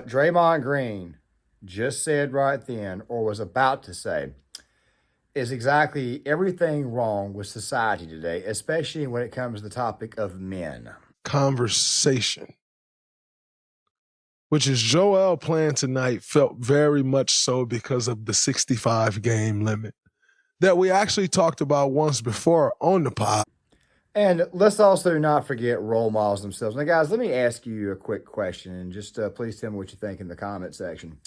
what Draymond Green just said right then, or was about to say, is exactly everything wrong with society today, especially when it comes to the topic of men. Conversation, which is Joel playing tonight, felt very much so because of the 65 game limit that we actually talked about once before on the pod. And let's also not forget role models themselves. Now, guys, let me ask you a quick question, and just please tell me what you think in the comment section.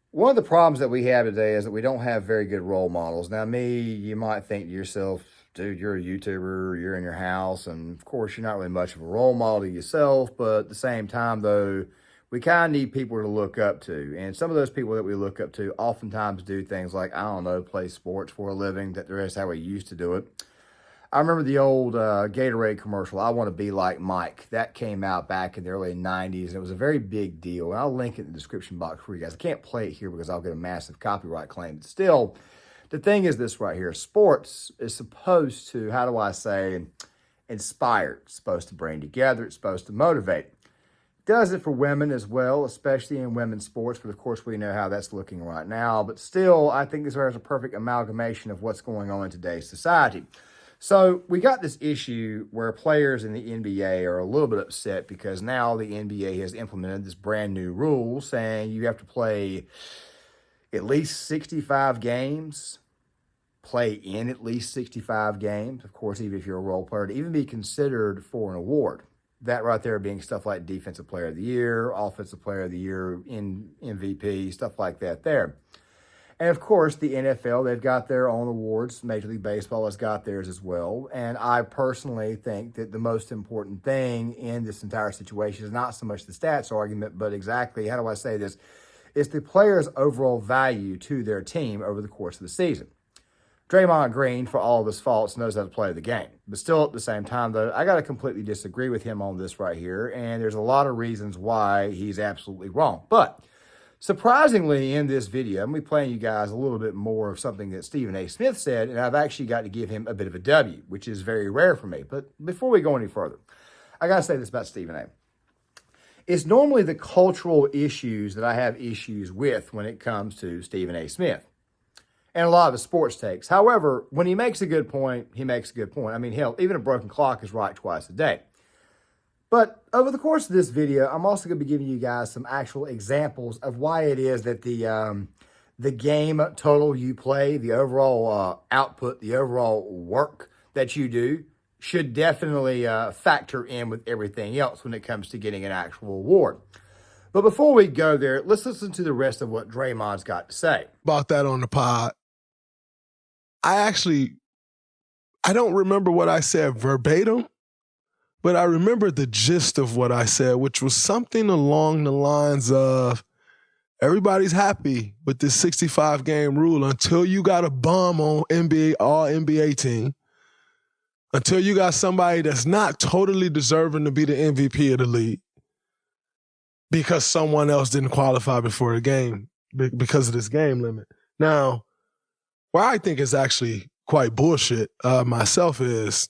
One of the problems that we have today is that we don't have very good role models. Now, you might think to yourself, dude, you're a YouTuber, you're in your house, and of course, you're not really much of a role model yourself, but at the same time, though, we kind of need people to look up to. And some of those people that we look up to oftentimes do things like, I don't know, play sports for a living. That's how we used to do it. I remember the old Gatorade commercial, I Want to Be Like Mike. That came out back in the early 90s, and it was a very big deal. And I'll link it in the description box for you guys. I can't play it here because I'll get a massive copyright claim. But still, the thing is this right here. Sports is supposed to, how do I say, inspire. It's supposed to bring together. It's supposed to motivate. Does it for women as well, especially in women's sports, but of course we know how that's looking right now. But still, I think this is a perfect amalgamation of what's going on in today's society. So we got this issue where players in the NBA are a little bit upset because now the NBA has implemented this brand new rule saying you have to play at least 65 games, play in at least 65 games, of course, even if you're a role player, to even be considered for an award. That right there being stuff like Defensive Player of the Year, Offensive Player of the Year, MVP, stuff like that there. And of course, the NFL, they've got their own awards. Major League Baseball has got theirs as well. And I personally think that the most important thing in this entire situation is not so much the stats argument, but exactly, how do I say this? It's the player's overall value to their team over the course of the season. Draymond Green, for all of his faults, knows how to play the game. But still, at the same time, though, I got to completely disagree with him on this right here. And there's a lot of reasons why he's absolutely wrong. But surprisingly, in this video, I'm going to be playing you guys a little bit more of something that Stephen A. Smith said, and I've actually got to give him a bit of a W, which is very rare for me. But before we go any further, I got to say this about Stephen A. It's normally the cultural issues that I have issues with when it comes to Stephen A. Smith and a lot of his sports takes. However, when he makes a good point, he makes a good point. I mean, hell, even a broken clock is right twice a day. But over the course of this video, I'm also going to be giving you guys some actual examples of why it is that the game total you play, the overall output, the overall work that you do should definitely factor in with everything else when it comes to getting an actual award. But before we go there, let's listen to the rest of what Draymond's got to say. About that on the pod. I don't remember what I said verbatim, but I remember the gist of what I said, which was something along the lines of everybody's happy with this 65 game rule until you got a bum on all NBA team, until you got somebody that's not totally deserving to be the MVP of the league because someone else didn't qualify before the game because of this game limit. Now, where I think is actually quite bullshit myself is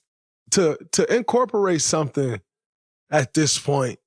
to incorporate something at this point,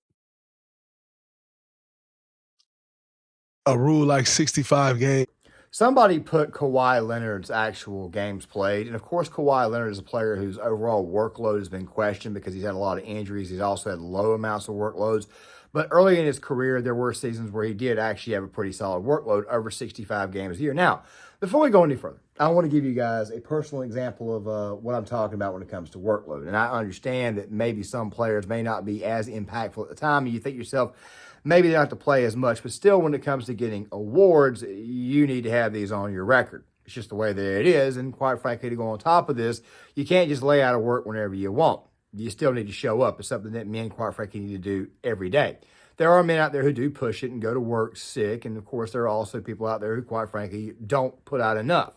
a rule like 65 games. Somebody put Kawhi Leonard's actual games played. And of course, Kawhi Leonard is a player whose overall workload has been questioned because he's had a lot of injuries. He's also had low amounts of workloads. But early in his career, there were seasons where he did actually have a pretty solid workload, over 65 games a year. Now, before we go any further, I want to give you guys a personal example of what I'm talking about when it comes to workload. And I understand that maybe some players may not be as impactful at the time. And you think to yourself, maybe they don't have to play as much. But still, when it comes to getting awards, you need to have these on your record. It's just the way that it is. And quite frankly, to go on top of this, you can't just lay out of work whenever you want. You still need to show up. It's something that men, quite frankly, need to do every day. There are men out there who do push it and go to work sick. And, of course, there are also people out there who, quite frankly, don't put out enough.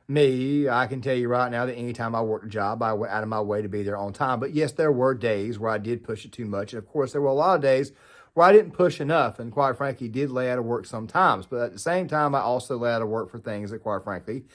Me, I can tell you right now that anytime I worked a job, I went out of my way to be there on time. But, yes, there were days where I did push it too much. And, of course, there were a lot of days where I didn't push enough and, quite frankly, did lay out of work sometimes. But at the same time, I also lay out of work for things that, quite frankly,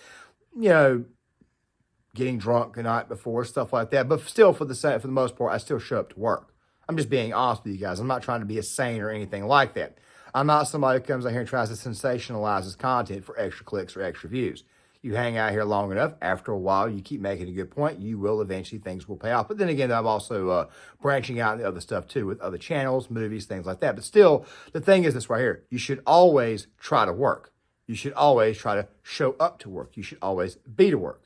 getting drunk the night before, stuff like that. But still, for the most part, I still show up to work. I'm just being honest with you guys. I'm not trying to be a saint or anything like that. I'm not somebody who comes out here and tries to sensationalize his content for extra clicks or extra views. You hang out here long enough, after a while, you keep making a good point, you will eventually, things will pay off. But then again, I'm also branching out into other stuff too with other channels, movies, things like that. But still, the thing is this right here. You should always try to work. You should always try to show up to work. You should always be to work.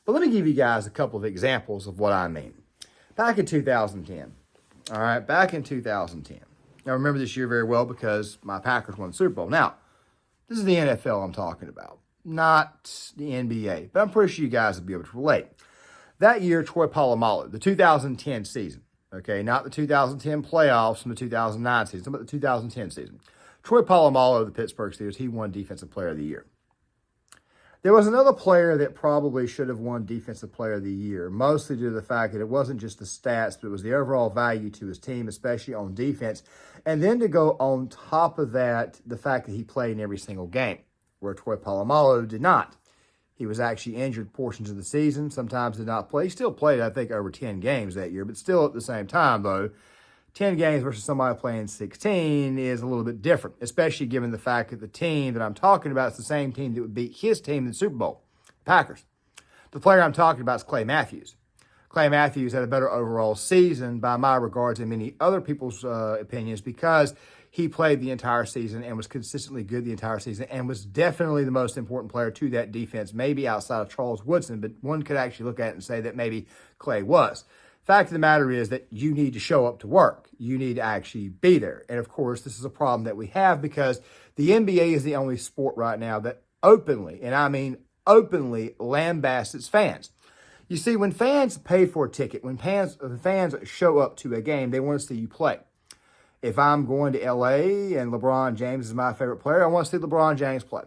But let me give you guys a couple of examples of what I mean. Back in 2010, all right, back in 2010. I remember this year very well because my Packers won the Super Bowl. Now, this is the NFL I'm talking about, not the NBA, but I'm pretty sure you guys will be able to relate. That year, Troy Polamalu, the 2010 season, okay, not the 2010 playoffs from the 2009 season, but the 2010 season. Troy Polamalu of the Pittsburgh Steelers, he won Defensive Player of the Year. There was another player that probably should have won Defensive Player of the Year, mostly due to the fact that it wasn't just the stats, but it was the overall value to his team, especially on defense. And then to go on top of that, the fact that he played in every single game, where Troy Polamalu did not. He was actually injured portions of the season, sometimes did not play. He still played, I think, over 10 games that year, but still at the same time, though, 10 games versus somebody playing 16 is a little bit different, especially given the fact that the team that I'm talking about is the same team that would beat his team in the Super Bowl, Packers. The player I'm talking about is Clay Matthews. Clay Matthews had a better overall season by my regards and many other people's opinions because he played the entire season and was consistently good the entire season and was definitely the most important player to that defense, maybe outside of Charles Woodson, but one could actually look at it and say that maybe Clay was. Fact of the matter is that you need to show up to work. You need to actually be there. And of course, this is a problem that we have because the NBA is the only sport right now that openly, and I mean openly, lambasts its fans. You see, when fans pay for a ticket, when fans show up to a game, they want to see you play. If I'm going to LA and LeBron James is my favorite player, I want to see LeBron James play.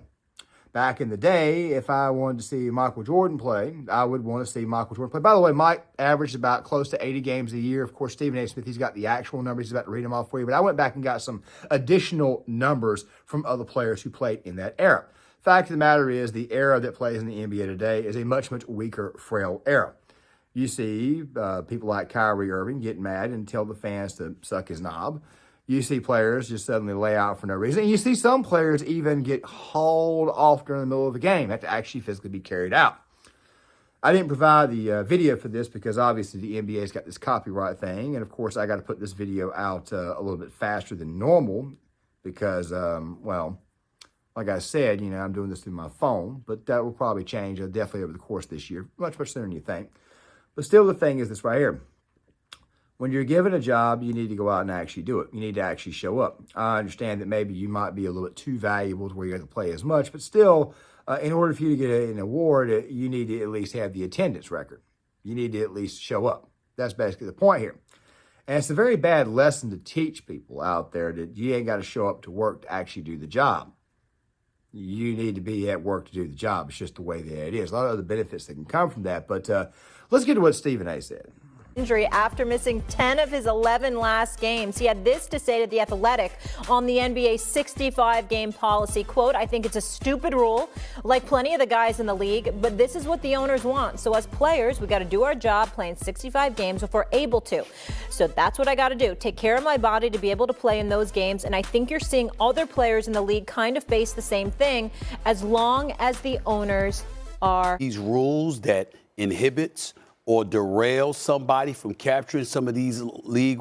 Back in the day, if I wanted to see Michael Jordan play, I would want to see Michael Jordan play. By the way, Mike averaged about close to 80 games a year. Of course, Stephen A. Smith, he's got the actual numbers. He's about to read them off for you. But I went back and got some additional numbers from other players who played in that era. Fact of the matter is, the era that plays in the NBA today is a much, much weaker, frail era. You see people like Kyrie Irving get mad and tell the fans to suck his knob. You see players just suddenly lay out for no reason. And you see some players even get hauled off during the middle of the game, have to actually physically be carried out. I didn't provide the video for this because obviously the NBA's got this copyright thing. And of course, I got to put this video out a little bit faster than normal because, well, like I said, you know, I'm doing this through my phone, but that will probably change definitely over the course of this year, much, much sooner than you think. But still, the thing is this right here. When you're given a job, you need to go out and actually do it. You need to actually show up. I understand that maybe you might be a little bit too valuable to where you have to play as much, but still, in order for you to get an award, you need to at least have the attendance record. You need to at least show up. That's basically the point here. And it's a very bad lesson to teach people out there that you ain't got to show up to work to actually do the job. You need to be at work to do the job. It's just the way that it is. A lot of other benefits that can come from that. But let's get to what Stephen A. said. Injury after missing 10 of his 11 last games. He had this to say to The Athletic on the NBA's 65-game policy. Quote, I think it's a stupid rule, like plenty of the guys in the league, but this is what the owners want. So as players, we got to do our job playing 65 games if we're able to. So that's what I got to do. Take care of my body to be able to play in those games. And I think you're seeing other players in the league kind of face the same thing as long as the owners are. These rules that inhibits or derail somebody from capturing some of these league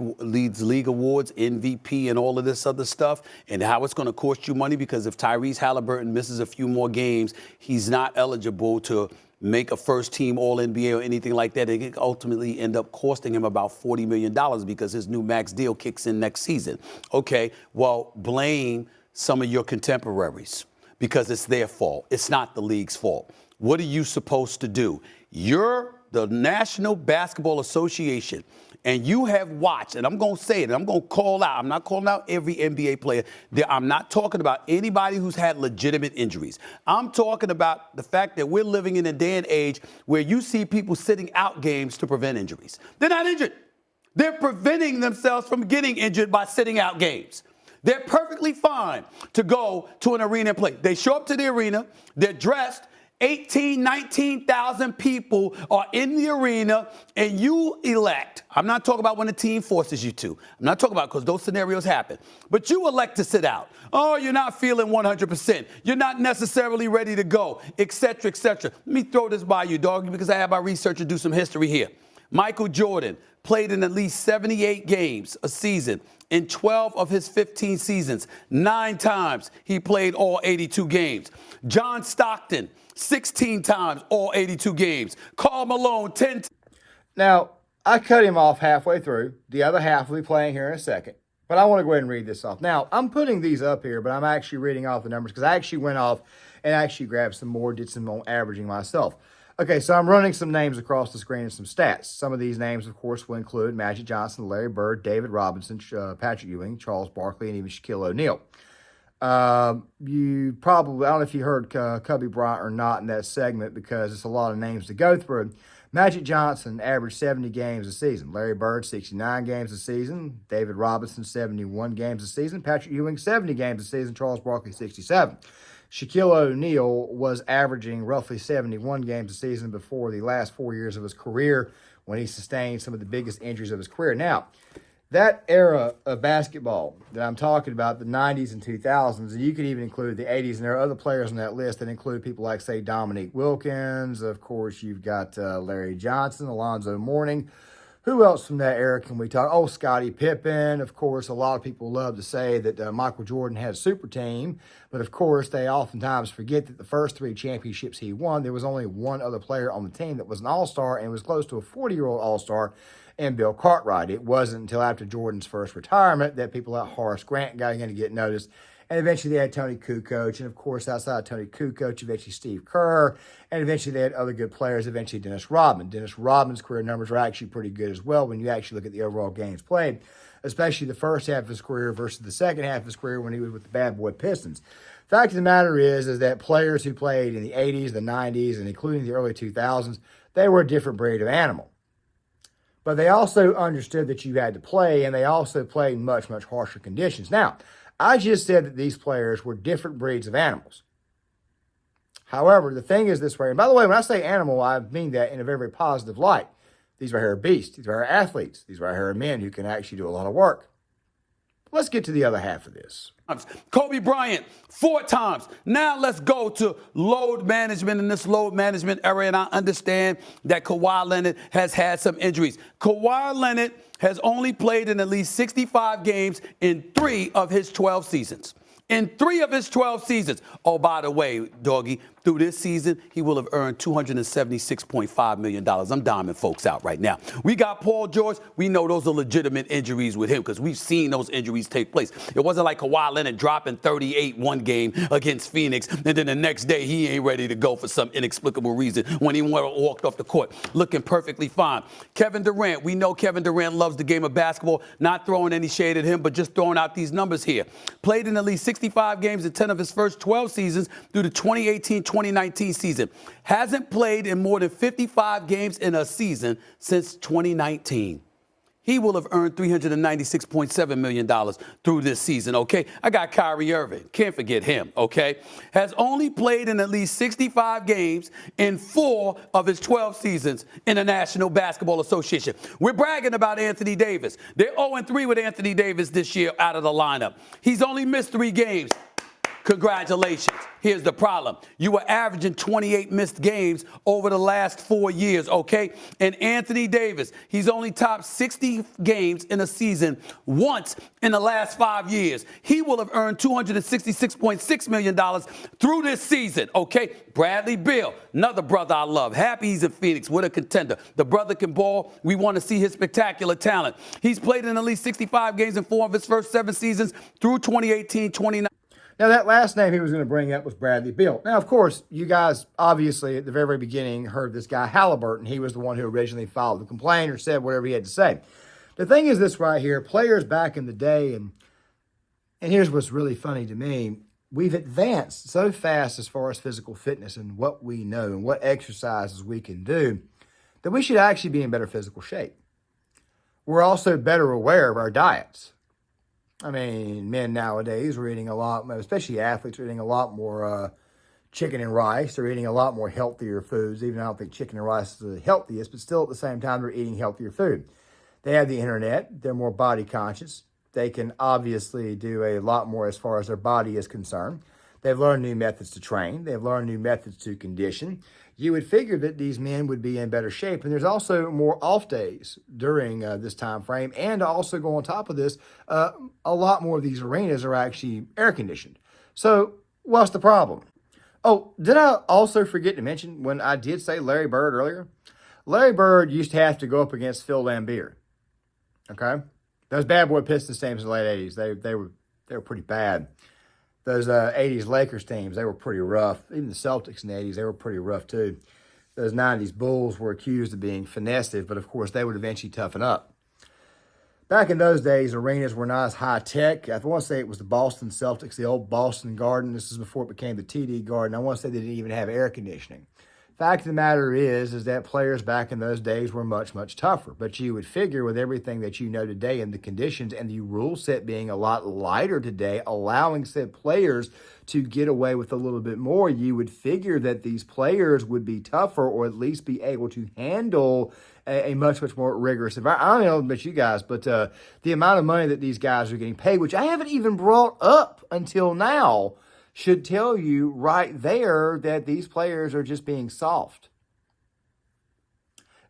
awards, MVP and all of this other stuff, and how it's going to cost you money because if Tyrese Halliburton misses a few more games, he's not eligible to make a first-team All-NBA or anything like that. It could ultimately end up costing him about $40 million because his new max deal kicks in next season. Okay, well, blame some of your contemporaries because it's their fault. It's not the league's fault. What are you supposed to do? You're the National Basketball Association, and you have watched, and I'm going to say it, I'm going to call out, I'm not calling out every NBA player. I'm not talking about anybody who's had legitimate injuries. I'm talking about the fact that we're living in a day and age where you see people sitting out games to prevent injuries. They're not injured. They're preventing themselves from getting injured by sitting out games. They're perfectly fine to go to an arena and play. They show up to the arena, they're dressed, 19,000 people are in the arena and you elect. I'm not talking about when the team forces you to. I'm not talking about because those scenarios happen. But you elect to sit out. Oh, you're not feeling 100%. You're not necessarily ready to go, et cetera, et cetera. Let me throw this by you, dog, because I have my researcher do some history here. Michael Jordan played in at least 78 games a season. In 12 of his 15 seasons, 9 times he played all 82 games. John Stockton, 16 times all 82 games. Karl Malone, 10 times. Now, I cut him off halfway through. The other half will be playing here in a second. But I want to go ahead and read this off. Now, I'm putting these up here, but I'm actually reading off the numbers because I actually went off and actually grabbed some more, did some more averaging myself. Okay, so I'm running some names across the screen and some stats. Some of these names, of course, will include Magic Johnson, Larry Bird, David Robinson, Patrick Ewing, Charles Barkley, and even Shaquille O'Neal. You probably, I don't know if you heard Kobe Bryant or not in that segment because it's a lot of names to go through. Magic Johnson averaged 70 games a season. Larry Bird, 69 games a season. David Robinson, 71 games a season. Patrick Ewing, 70 games a season. Charles Barkley, 67. Shaquille O'Neal was averaging roughly 71 games a season before the last 4 years of his career when he sustained some of the biggest injuries of his career. Now, that era of basketball that I'm talking about, the 90s and 2000s, and you could even include the 80s, and there are other players on that list that include people like, say, Dominique Wilkins. Of course, you've got Larry Johnson, Alonzo Mourning. Who else from that era can we talk? Oh, Scottie Pippen. Of course, a lot of people love to say that Michael Jordan had a super team, but of course, they oftentimes forget that the first 3 championships he won, there was only one other player on the team that was an all-star and was close to a 40-year-old all-star, and Bill Cartwright. It wasn't until after Jordan's first retirement that people like Horace Grant got in to get noticed. And eventually they had Tony Kukoc. And of course, outside of Tony Kukoc, eventually Steve Kerr. And eventually they had other good players, eventually Dennis Rodman. Dennis Rodman's career numbers are actually pretty good as well when you actually look at the overall games played, especially the first half of his career versus the second half of his career when he was with the Bad Boy Pistons. Fact of the matter is that players who played in the 80s, the 90s, and including the early 2000s, they were a different breed of animal. But they also understood that you had to play, and they also played in much, much harsher conditions. Now, I just said that these players were different breeds of animals. However, the thing is this way, and by the way, when I say animal, I mean that in a very, very positive light. These right here are beasts. These right here are athletes. These right here are men who can actually do a lot of work. Let's get to the other half of this. Kobe Bryant, 4 times. Now let's go to load management in this load management era, and I understand that Kawhi Leonard has had some injuries. Kawhi Leonard has only played in at least 65 games in 3 of his 12 seasons. In 3 of his 12 seasons. Oh, by the way, doggy, through this season, he will have earned $276.5 million. I'm diming folks out right now. We got Paul George. We know those are legitimate injuries with him because we've seen those injuries take place. It wasn't like Kawhi Leonard dropping 38 one game against Phoenix, and then the next day he ain't ready to go for some inexplicable reason when he walked off the court looking perfectly fine. Kevin Durant, we know Kevin Durant loves the game of basketball, not throwing any shade at him, but just throwing out these numbers here. Played in at least 65 games in 10 of his first 12 seasons through the 2018-2019 season. Hasn't played in more than 55 games in a season since 2019. He will have earned $396.7 million through this season, okay? I got Kyrie Irving. Can't forget him, okay? Has only played in at least 65 games in 4 of his 12 seasons in the National Basketball Association. We're bragging about Anthony Davis. They're 0-3 with Anthony Davis this year out of the lineup. He's only missed 3 games. Congratulations. Here's the problem. You were averaging 28 missed games over the last 4 years, okay? And Anthony Davis, he's only topped 60 games in a season once in the last 5 years. He will have earned $266.6 million through this season, okay? Bradley Beal, another brother I love. Happy he's in Phoenix with a contender. The brother can ball. We want to see his spectacular talent. He's played in at least 65 games in 4 of his first 7 seasons through 2018-2019. Now, that last name he was going to bring up was Bradley Beal. Now, of course, you guys obviously at the very, very beginning heard this guy Halliburton. He was the one who originally filed the complaint or said whatever he had to say. The thing is this right here, players back in the day, and here's what's really funny to me, we've advanced so fast as far as physical fitness and what we know and what exercises we can do that we should actually be in better physical shape. We're also better aware of our diets. I mean, men nowadays are eating a lot, especially athletes, are eating a lot more chicken and rice. They're eating a lot more healthier foods, even though I don't think chicken and rice is the healthiest, but still at the same time, they're eating healthier food. They have the internet. They're more body conscious. They can obviously do a lot more as far as their body is concerned. They've learned new methods to train. They've learned new methods to condition. You would figure that these men would be in better shape. And there's also more off days during this time frame. And to also go on top of this, a lot more of these arenas are actually air conditioned. So what's the problem? Oh, did I also forget to mention when I did say Larry Bird earlier? Larry Bird used to have to go up against Phil Lambier. Okay? Those bad boy Pistons teams in the late 80s, they were pretty bad. Those 80s Lakers teams, they were pretty rough. Even the Celtics in the 80s, they were pretty rough too. Those 90s Bulls were accused of being finessive, but of course they would eventually toughen up. Back in those days, arenas were not as high-tech. I want to say it was the Boston Celtics, the old Boston Garden. This is before it became the TD Garden. I want to say they didn't even have air conditioning. Fact of the matter is that players back in those days were much, much tougher. But you would figure with everything that you know today and the conditions and the rule set being a lot lighter today, allowing said players to get away with a little bit more, you would figure that these players would be tougher or at least be able to handle a much, much more rigorous environment. I don't know about you guys, but the amount of money that these guys are getting paid, which I haven't even brought up until now, should tell you right there that these players are just being soft.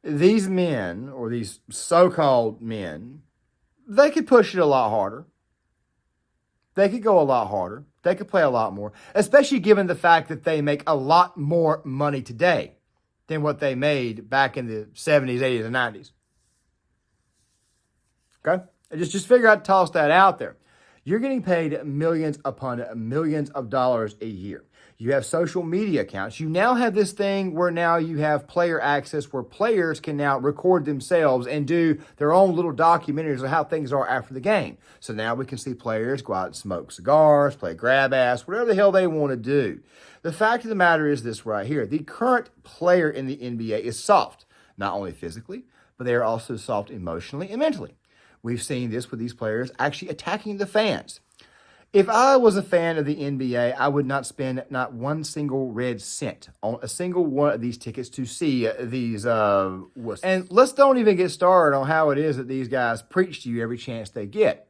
These men, or these so-called men, they could push it a lot harder. They could go a lot harder. They could play a lot more, especially given the fact that they make a lot more money today than what they made back in the 70s, 80s, and 90s. Okay? Just figure out to toss that out there. You're getting paid millions upon millions of dollars a year. You have social media accounts. You now have this thing where now you have player access where players can now record themselves and do their own little documentaries of how things are after the game. So now we can see players go out and smoke cigars, play grab ass, whatever the hell they want to do. The fact of the matter is this right here. The current player in the NBA is soft, not only physically, but they are also soft emotionally and mentally. We've seen this with these players actually attacking the fans. If I was a fan of the NBA, I would not spend not one single red cent on a single one of these tickets to see these wussies. And let's don't even get started on how it is that these guys preach to you every chance they get.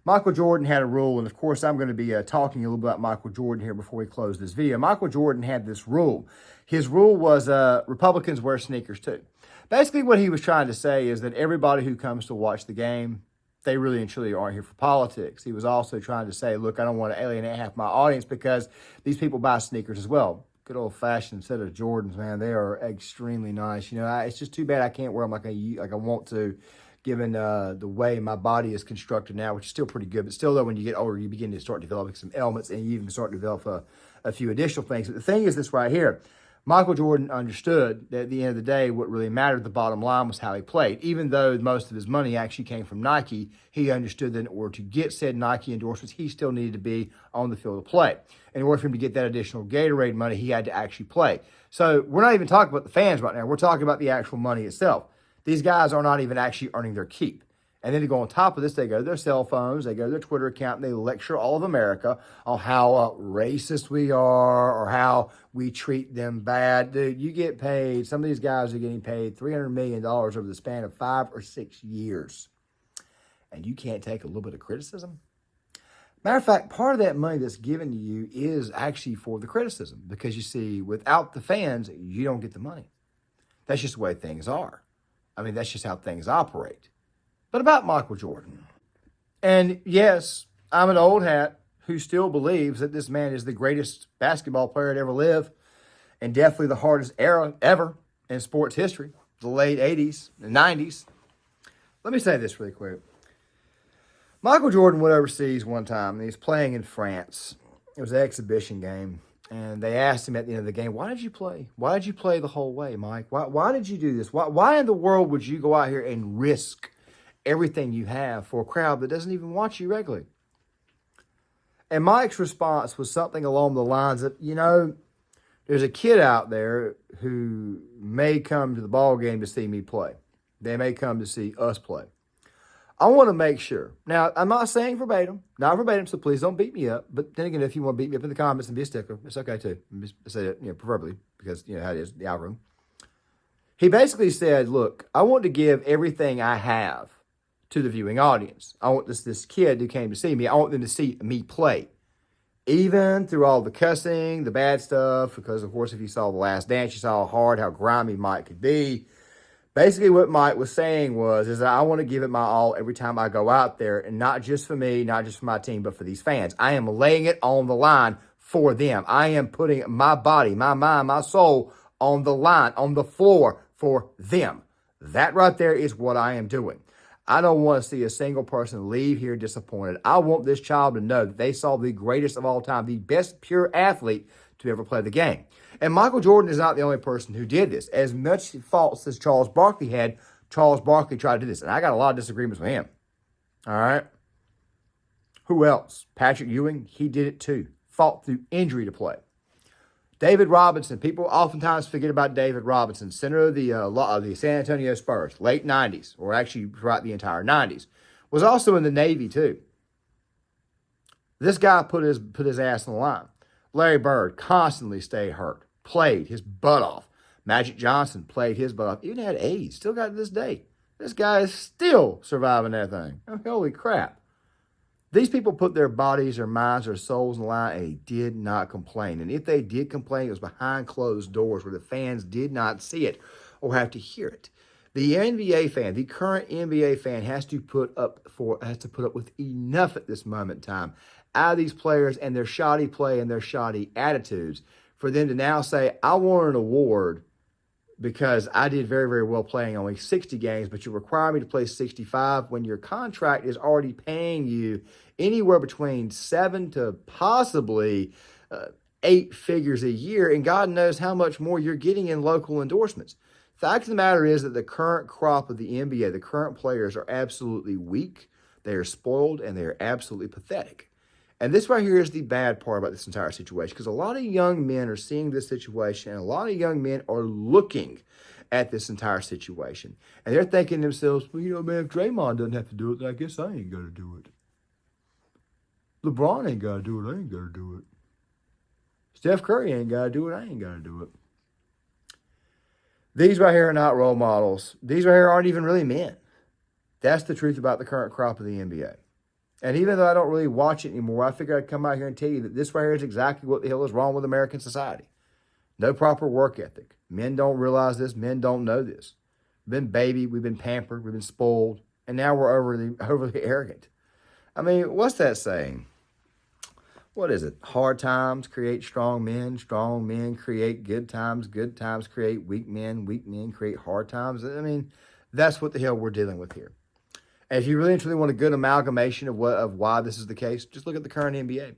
Michael Jordan had a rule, and of course I'm going to be talking a little bit about Michael Jordan here before we close this video. Michael Jordan had this rule. His rule was Republicans wear sneakers too. Basically, what he was trying to say is that everybody who comes to watch the game, they really and truly aren't here for politics. He was also trying to say, look, I don't want to alienate half my audience because these people buy sneakers as well. Good old-fashioned set of Jordans, man. They are extremely nice. You know, it's just too bad I can't wear them like I want to, given the way my body is constructed now, which is still pretty good. But still, though, when you get older, you begin to start developing some ailments, and you even start to develop a few additional things. But the thing is this right here. Michael Jordan understood that at the end of the day, what really mattered, the bottom line, was how he played. Even though most of his money actually came from Nike, he understood that in order to get said Nike endorsements, he still needed to be on the field to play. In order for him to get that additional Gatorade money, he had to actually play. So we're not even talking about the fans right now. We're talking about the actual money itself. These guys are not even actually earning their keep. And then to go on top of this, they go to their cell phones, they go to their Twitter account, and they lecture all of America on how racist we are or how we treat them bad. Dude, you get paid, some of these guys are getting paid $300 million over the span of 5 or 6 years. And you can't take a little bit of criticism? Matter of fact, part of that money that's given to you is actually for the criticism. Because you see, without the fans, you don't get the money. That's just the way things are. I mean, that's just how things operate. But about Michael Jordan. And yes, I'm an old hat who still believes that this man is the greatest basketball player to ever live and definitely the hardest era ever in sports history, the late 80s and 90s. Let me say this really quick. Michael Jordan went overseas one time, and he was playing in France. It was an exhibition game, and they asked him at the end of the game, why did you play? Why did you play the whole way, Mike? Why did you do this? Why in the world would you go out here and risk everything you have for a crowd that doesn't even watch you regularly? And Mike's response was something along the lines of, you know, there's a kid out there who may come to the ball game to see me play. They may come to see us play. I want to make sure. Now, I'm not saying verbatim, not verbatim, so please don't beat me up. But then again, if you want to beat me up in the comments and be a stickler, it's okay too. Just say it, preferably, because you know how it is, the algorithm. He basically said, look, I want to give everything I have to the viewing audience. I want this kid who came to see me, I want them to see me play. Even through all the cussing, the bad stuff, because of course, if you saw The Last Dance, you saw how hard, how grimy Mike could be. Basically, what Mike was saying is that I want to give it my all every time I go out there, and not just for me, not just for my team, but for these fans. I am laying it on the line for them. I am putting my body, my mind, my soul on the line, on the floor for them. That right there is what I am doing. I don't want to see a single person leave here disappointed. I want this child to know that they saw the greatest of all time, the best pure athlete to ever play the game. And Michael Jordan is not the only person who did this. As much faults as Charles Barkley had, Charles Barkley tried to do this. And I got a lot of disagreements with him. All right. Who else? Patrick Ewing, he did it too. Fought through injury to play. David Robinson, people oftentimes forget about David Robinson, center of the San Antonio Spurs, late 90s, or actually throughout the entire 90s, was also in the Navy too. This guy put his ass on the line. Larry Bird constantly stayed hurt, played his butt off. Magic Johnson played his butt off, even had AIDS, still got it to this day. This guy is still surviving that thing. Oh, holy crap. These people put their bodies, their minds, their souls on the line, and they did not complain. And if they did complain, it was behind closed doors where the fans did not see it or have to hear it. The NBA fan, the current NBA fan, has to put up with enough at this moment in time out of these players and their shoddy play and their shoddy attitudes for them to now say, I want an award because I did very, very well playing only 60 games, but you require me to play 65 when your contract is already paying you anywhere between 7 to possibly 8 figures a year, and God knows how much more you're getting in local endorsements. Fact of the matter is that the current crop of the NBA, the current players are absolutely weak, they are spoiled, and they are absolutely pathetic. And this right here is the bad part about this entire situation, because a lot of young men are seeing this situation, and a lot of young men are looking at this entire situation. And they're thinking to themselves, well, man, if Draymond doesn't have to do it, then I guess I ain't got to do it. LeBron ain't got to do it, I ain't got to do it. Steph Curry ain't got to do it, I ain't got to do it. These right here are not role models. These right here aren't even really men. That's the truth about the current crop of the NBA. And even though I don't really watch it anymore, I figured I'd come out here and tell you that this right here is exactly what the hell is wrong with American society. No proper work ethic. Men don't realize this. Men don't know this. We've been babied. We've been pampered. We've been spoiled. And now we're overly arrogant. I mean, what's that saying? What is it? Hard times create strong men create good times create weak men create hard times. I mean, that's what the hell we're dealing with here. And if you really and truly want a good amalgamation of why this is the case, just look at the current NBA.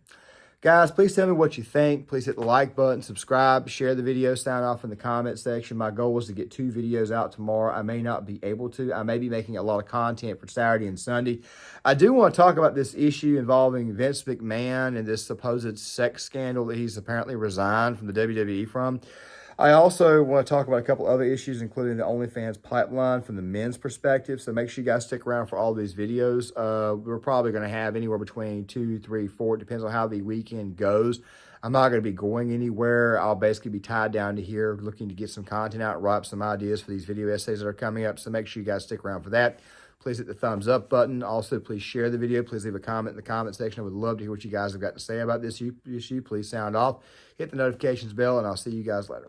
Guys, please tell me what you think. Please hit the like button, subscribe, share the video, sound off in the comment section. My goal was to get 2 videos out tomorrow. I may not be able to. I may be making a lot of content for Saturday and Sunday. I do want to talk about this issue involving Vince McMahon and this supposed sex scandal that he's apparently resigned from the WWE from. I also want to talk about a couple other issues, including the OnlyFans pipeline from the men's perspective. So make sure you guys stick around for all these videos. We're probably going to have anywhere between 2, 3, 4. It depends on how the weekend goes. I'm not going to be going anywhere. I'll basically be tied down to here looking to get some content out, write up some ideas for these video essays that are coming up. So make sure you guys stick around for that. Please hit the thumbs up button. Also, please share the video. Please leave a comment in the comment section. I would love to hear what you guys have got to say about this issue. Please sound off. Hit the notifications bell, and I'll see you guys later.